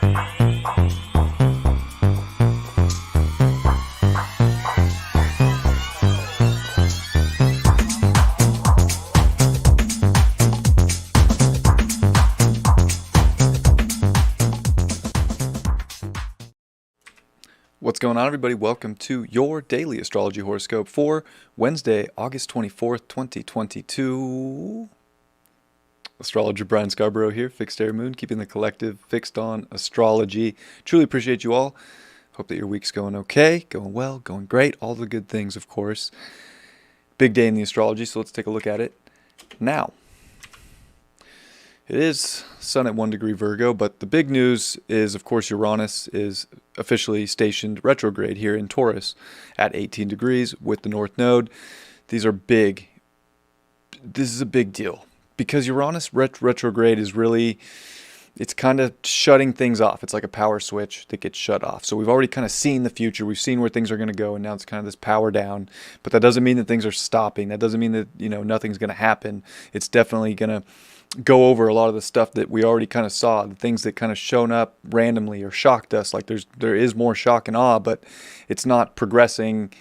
What's going on, everybody? Welcome to your daily astrology horoscope for Wednesday, August 24th, 2022. Astrologer Brian Scarborough here, Fixed Air Moon, keeping the collective fixed on astrology. Truly appreciate you all. Hope that your week's going okay, going well, going great. All the good things, of course. Big day in the astrology, so let's take a look at it now. It is Sun at 1 degree Virgo, but the big news is, of course, Uranus is officially stationed retrograde here in Taurus at 18 degrees with the North Node. These are big. This is a big deal because Uranus retrograde is really, it's kind of shutting things off. It's like a power switch that gets shut off. So we've already kind of seen the future. We've seen where things are going to go, and now it's kind of this power down. But that doesn't mean that things are stopping. That doesn't mean that, nothing's going to happen. It's definitely going to go over a lot of the stuff that we already kind of saw, the things that kind of shown up randomly or shocked us. Like there is more shock and awe, but it's not progressing.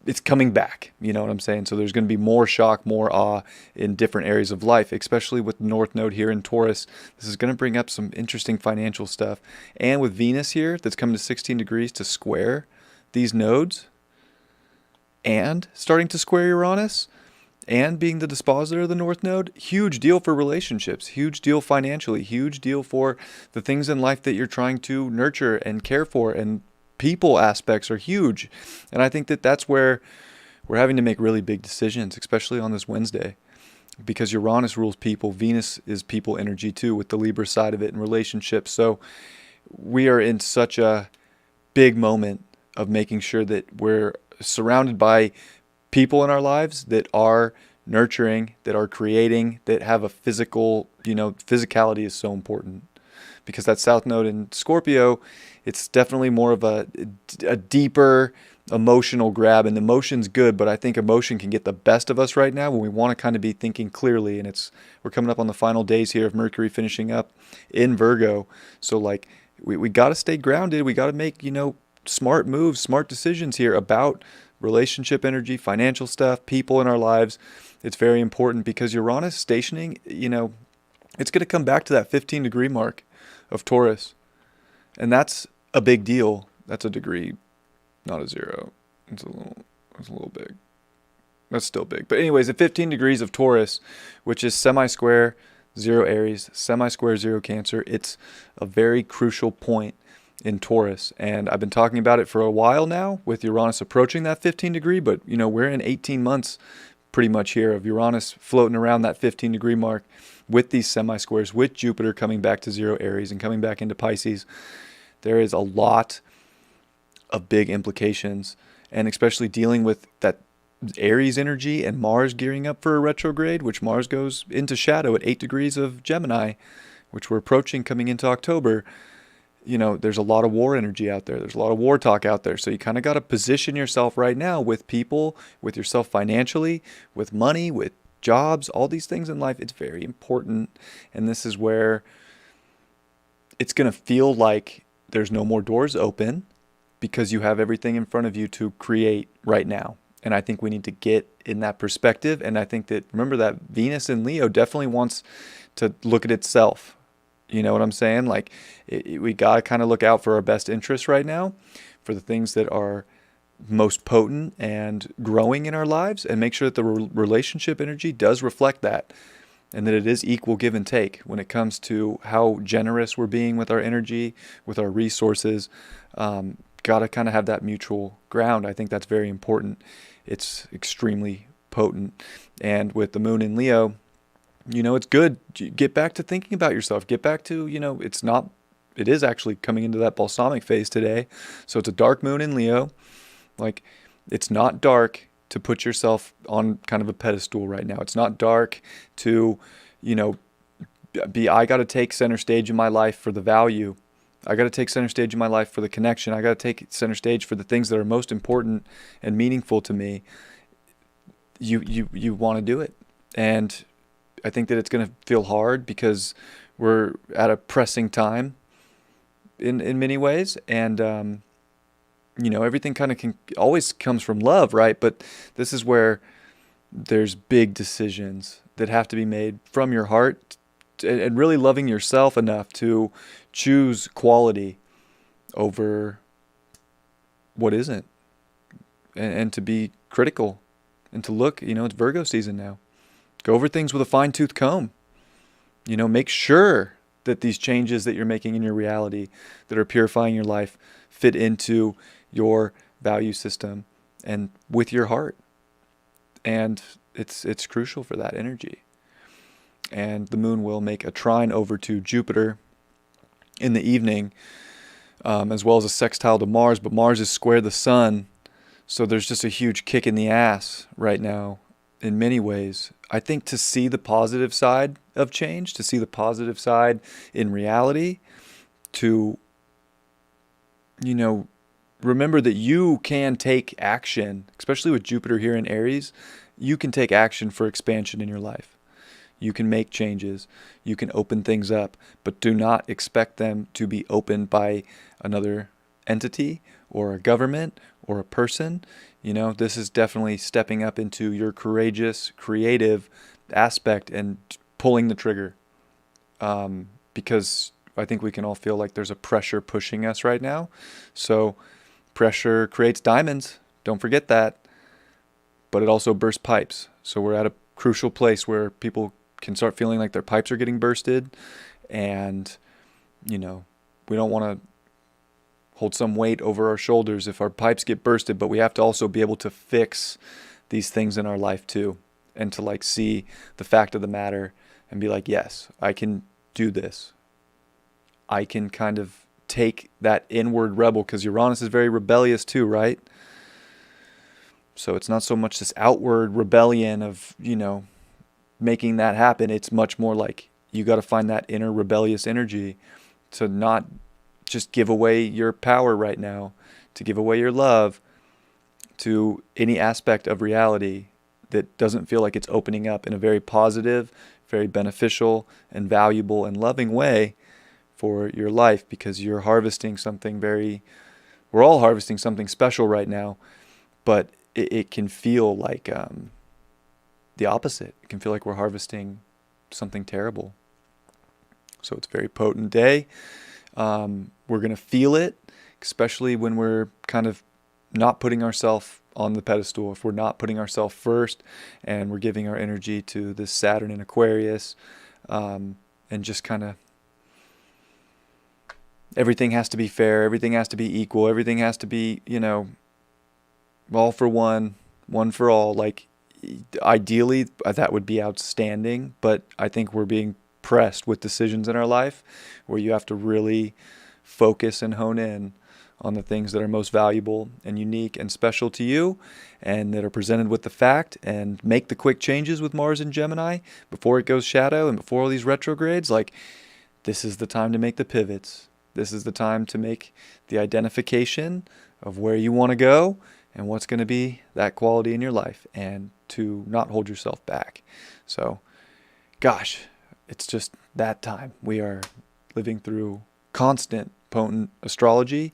It's coming back. You know what I'm saying? So there's going to be more shock, more awe in different areas of life, especially with the North Node here in Taurus. This is going to bring up some interesting financial stuff. And with Venus here, that's coming to 16 degrees to square these nodes and starting to square Uranus, and being the dispositor of the North Node, huge deal for relationships, huge deal financially, huge deal for the things in life that you're trying to nurture and care for, and people aspects are huge. And I think that that's where we're having to make really big decisions, especially on this Wednesday, because Uranus rules people. Venus is people energy too, with the Libra side of it and relationships. So we are in such a big moment of making sure that we're surrounded by people in our lives that are nurturing, that are creating, that have a physical, physicality is so important, because that South Node in Scorpio, it's definitely more of a deeper emotional grab, and emotion's good, but I think emotion can get the best of us right now when we want to kind of be thinking clearly. And we're coming up on the final days here of Mercury finishing up in Virgo. So like we got to stay grounded. We got to make, smart moves, smart decisions here about relationship energy, financial stuff, people in our lives. It's very important because Uranus stationing, it's going to come back to that 15 degree mark of Taurus. And that's a big deal. That's a degree, not a zero. It's a little big. That's still big. But anyways, at 15 degrees of Taurus, which is semi-square, 0 Aries, semi-square, 0 Cancer, it's a very crucial point in Taurus. And I've been talking about it for a while now with Uranus approaching that 15 degree, but we're in 18 months pretty much here of Uranus floating around that 15 degree mark with these semi-squares, with Jupiter coming back to 0 Aries and coming back into Pisces. There is a lot of big implications, and especially dealing with that Aries energy and Mars gearing up for a retrograde, which Mars goes into shadow at 8 degrees of Gemini, which we're approaching coming into October. There's a lot of war energy out there. There's a lot of war talk out there. So you kind of got to position yourself right now with people, with yourself financially, with money, with jobs, all these things in life. It's very important. And this is where it's going to feel like there's no more doors open because you have everything in front of you to create right now. And I think we need to get in that perspective. And I think that, remember, that Venus in Leo definitely wants to look at itself. You know what I'm saying? Like we got to kind of look out for our best interests right now, for the things that are most potent and growing in our lives, and make sure that the relationship energy does reflect that, and that it is equal give and take when it comes to how generous we're being with our energy, with our resources. Got to kind of have that mutual ground. I think that's very important. It's extremely potent. And with the moon in Leo, it's good. Get back to thinking about yourself. Get back to, it is actually coming into that balsamic phase today. So it's a dark moon in Leo. Like, it's not dark to put yourself on kind of a pedestal right now. It's not dark to, I got to take center stage in my life for the value. I got to take center stage in my life for the connection. I got to take center stage for the things that are most important and meaningful to me. You want to do it. And I think that it's going to feel hard because we're at a pressing time in many ways. And, everything kind of always comes from love, right? But this is where there's big decisions that have to be made from your heart, and really loving yourself enough to choose quality over what isn't, and to be critical, and to look, it's Virgo season now. Go over things with a fine-tooth comb. Make sure that these changes that you're making in your reality that are purifying your life fit into your value system and with your heart. And it's crucial for that energy. And the moon will make a trine over to Jupiter in the evening, as well as a sextile to Mars. But Mars is square the sun, so there's just a huge kick in the ass right now in many ways. I think to see the positive side of change, to see the positive side in reality, to, remember that you can take action, especially with Jupiter here in Aries. You can take action for expansion in your life. You can make changes. You can open things up, but do not expect them to be opened by another entity or a government or a person. This is definitely stepping up into your courageous, creative aspect and pulling the trigger. Because I think we can all feel like there's a pressure pushing us right now. So pressure creates diamonds. Don't forget that. But it also bursts pipes. So we're at a crucial place where people can start feeling like their pipes are getting bursted. And, we don't want to hold some weight over our shoulders if our pipes get bursted, but we have to also be able to fix these things in our life too. And to see the fact of the matter and be like, yes, I can do this. I can kind of take that inward rebel, because Uranus is very rebellious too, right? So it's not so much this outward rebellion of, making that happen. It's much more like you got to find that inner rebellious energy to not just give away your power right now, to give away your love to any aspect of reality that doesn't feel like it's opening up in a very positive, very beneficial and valuable and loving way for your life, because you're harvesting something we're all harvesting something special right now, but it can feel like the opposite. It can feel like we're harvesting something terrible. So it's a very potent day. We're going to feel it, especially when we're kind of not putting ourselves on the pedestal, if we're not putting ourselves first and we're giving our energy to this Saturn in Aquarius, and just kind of everything has to be fair, everything has to be equal, everything has to be, all for one, one for all. Like, ideally, that would be outstanding, but I think we're being pressed with decisions in our life where you have to really focus and hone in on the things that are most valuable and unique and special to you, and that are presented with the fact, and make the quick changes with Mars and Gemini before it goes shadow and before all these retrogrades. Like, this is the time to make the pivots. This is the time to make the identification of where you want to go and what's going to be that quality in your life, and to not hold yourself back. So, gosh, it's just that time. We are living through constant, potent astrology,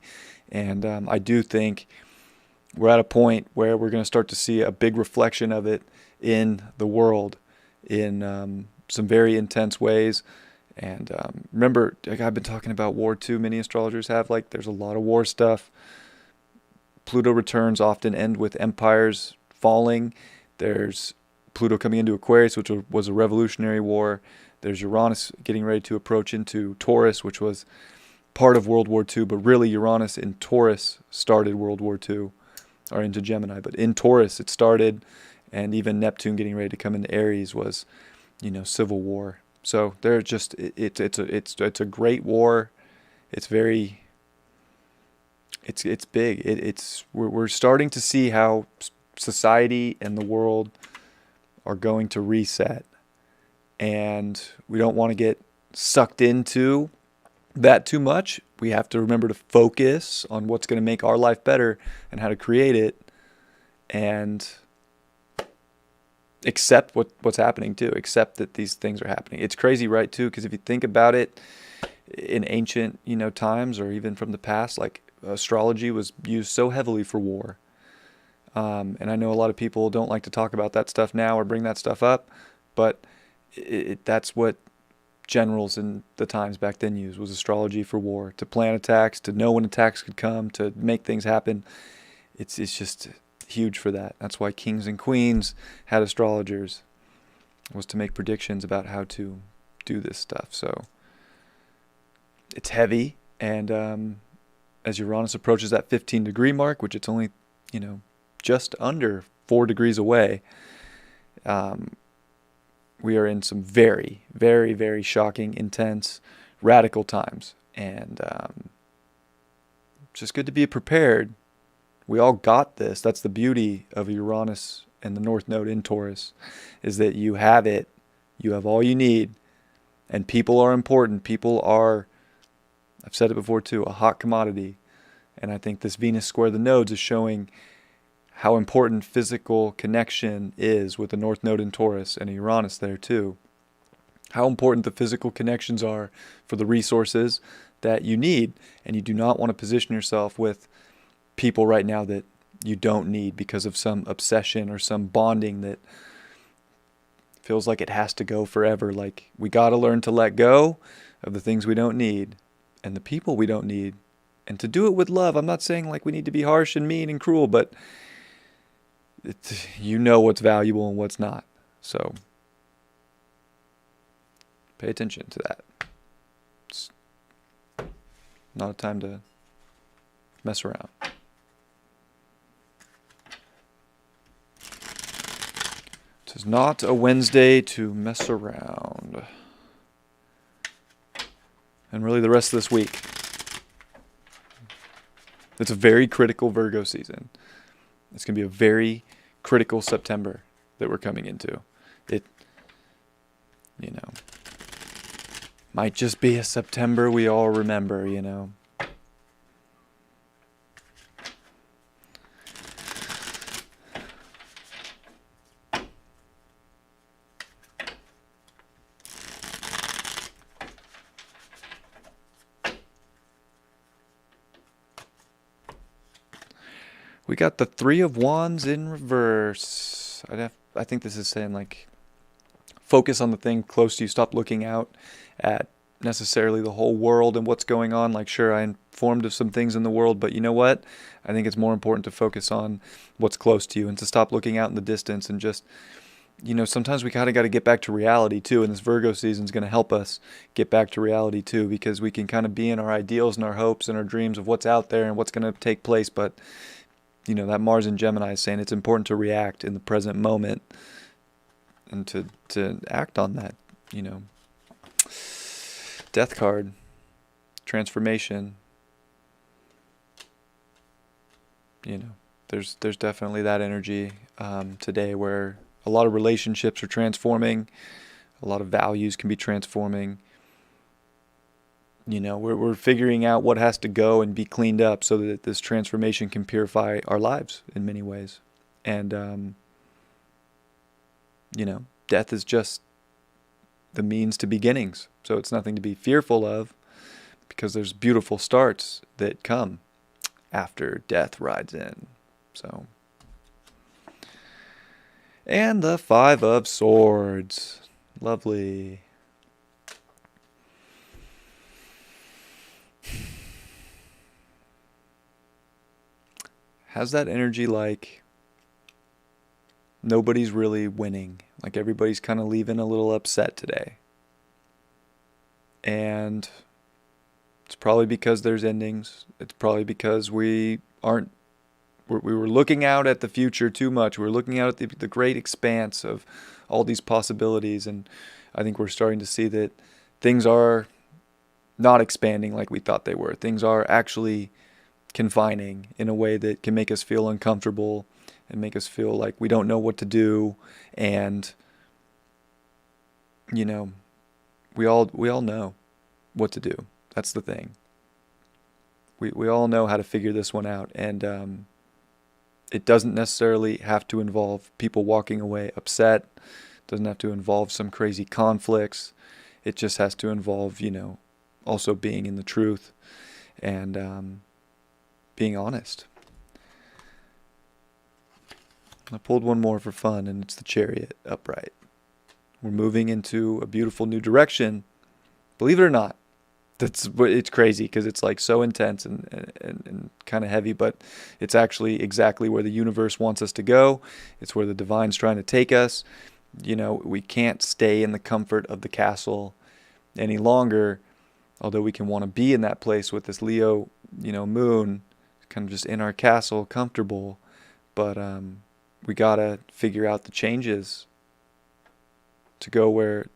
and I do think we're at a point where we're going to start to see a big reflection of it in the world in some very intense ways. And remember, like I've been talking about war too. Many astrologers have, like, there's a lot of war stuff. Pluto returns often end with empires falling. There's Pluto coming into Aquarius, which was a revolutionary war. There's Uranus getting ready to approach into Taurus, which was part of World War II, but really Uranus in Taurus started World War II, or into Gemini. But in Taurus it started, and even Neptune getting ready to come into Aries was, civil war. So they're just it's a great war. It's very it's big. We're starting to see how society and the world are going to reset, and we don't want to get sucked into that too much. We have to remember to focus on what's going to make our life better and how to create it, and accept what's happening too. Accept that these things are happening. It's crazy, right, too? Because if you think about it, in ancient, times, or even from the past, like astrology was used so heavily for war. And I know a lot of people don't like to talk about that stuff now or bring that stuff up, but that's what generals in the times back then used, was astrology for war, to plan attacks, to know when attacks could come, to make things happen. It's just huge for that. That's why kings and queens had astrologers, was to make predictions about how to do this stuff. So it's heavy, and as Uranus approaches that 15-degree mark, which it's only, just under 4 degrees away, we are in some very, very, very shocking, intense, radical times. And it's just good to be prepared. We all got this. That's the beauty of Uranus and the North Node in Taurus, is that you have it. You have all you need. And people are important. People are, I've said it before too, a hot commodity. And I think this Venus square the nodes is showing how important physical connection is, with the North Node in Taurus and a Uranus there too. How important the physical connections are for the resources that you need. And you do not want to position yourself with people right now that you don't need because of some obsession or some bonding that feels like it has to go forever. Like, we got to learn to let go of the things we don't need and the people we don't need, and to do it with love. I'm not saying like we need to be harsh and mean and cruel, but you know what's valuable and what's not. So pay attention to that. It's not a time to mess around. It is not a Wednesday to mess around. And really the rest of this week. It's a very critical Virgo season. It's going to be a very critical September that we're coming into. It, might just be a September we all remember, We got the Three of Wands in reverse. I think this is saying, like, focus on the thing close to you. Stop looking out at necessarily the whole world and what's going on. Like, sure, I'm informed of some things in the world, but you know what? I think it's more important to focus on what's close to you and to stop looking out in the distance and just, sometimes we kind of got to get back to reality too. And this Virgo season is going to help us get back to reality too, because we can kind of be in our ideals and our hopes and our dreams of what's out there and what's going to take place. But that Mars in Gemini is saying it's important to react in the present moment and to act on that, Death card, transformation. There's definitely that energy today where a lot of relationships are transforming, a lot of values can be transforming. We're figuring out what has to go and be cleaned up so that this transformation can purify our lives in many ways. And, death is just the means to beginnings. So it's nothing to be fearful of, because there's beautiful starts that come after death rides in. So, and the Five of Swords. Lovely. Has that energy like nobody's really winning. Like, everybody's kind of leaving a little upset today. And it's probably because there's endings. It's probably because we were looking out at the future too much. We were looking out at the great expanse of all these possibilities. And I think we're starting to see that things are not expanding like we thought they were. Things are actually confining in a way that can make us feel uncomfortable and make us feel like we don't know what to do. And, we all know what to do. That's the thing. We all know how to figure this one out. And it doesn't necessarily have to involve people walking away upset. It doesn't have to involve some crazy conflicts. It just has to involve, also being in the truth and being honest. I pulled one more for fun, and it's the Chariot upright. We're moving into a beautiful new direction. Believe it or not, it's crazy because it's like so intense and kind of heavy, but it's actually exactly where the universe wants us to go. It's where the divine's trying to take us. We can't stay in the comfort of the castle any longer, although we can want to be in that place with this Leo, moon, kind of just in our castle, comfortable. But we gotta figure out the changes to go where,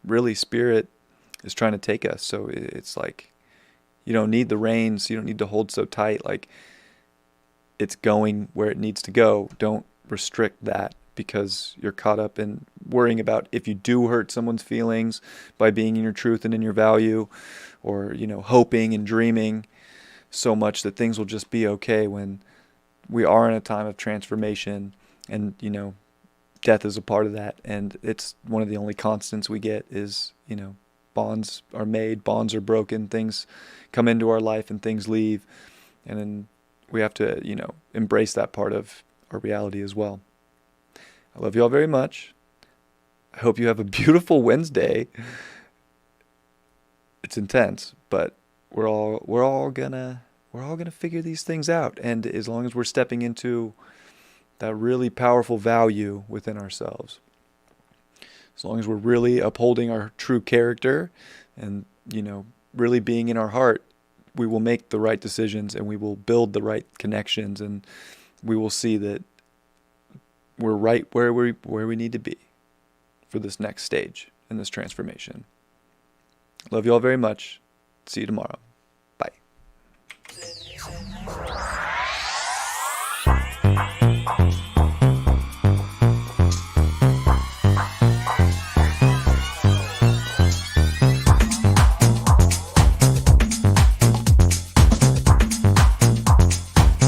really spirit is trying to take us. So it's like, you don't need the reins. You don't need to hold so tight. Like, it's going where it needs to go. Don't restrict that because you're caught up in worrying about if you do hurt someone's feelings by being in your truth and in your value, or, hoping and dreaming so much that things will just be okay when we are in a time of transformation. And, death is a part of that. And it's one of the only constants we get is, bonds are made, bonds are broken, things come into our life and things leave. And then we have to, embrace that part of our reality as well. I love you all very much. I hope you have a beautiful Wednesday. It's intense, but we're all gonna figure these things out. And as long as we're stepping into that really powerful value within ourselves, as long as we're really upholding our true character and, really being in our heart, we will make the right decisions and we will build the right connections, and we will see that we're right where we need to be for this next stage in this transformation. Love you all very much. See you tomorrow.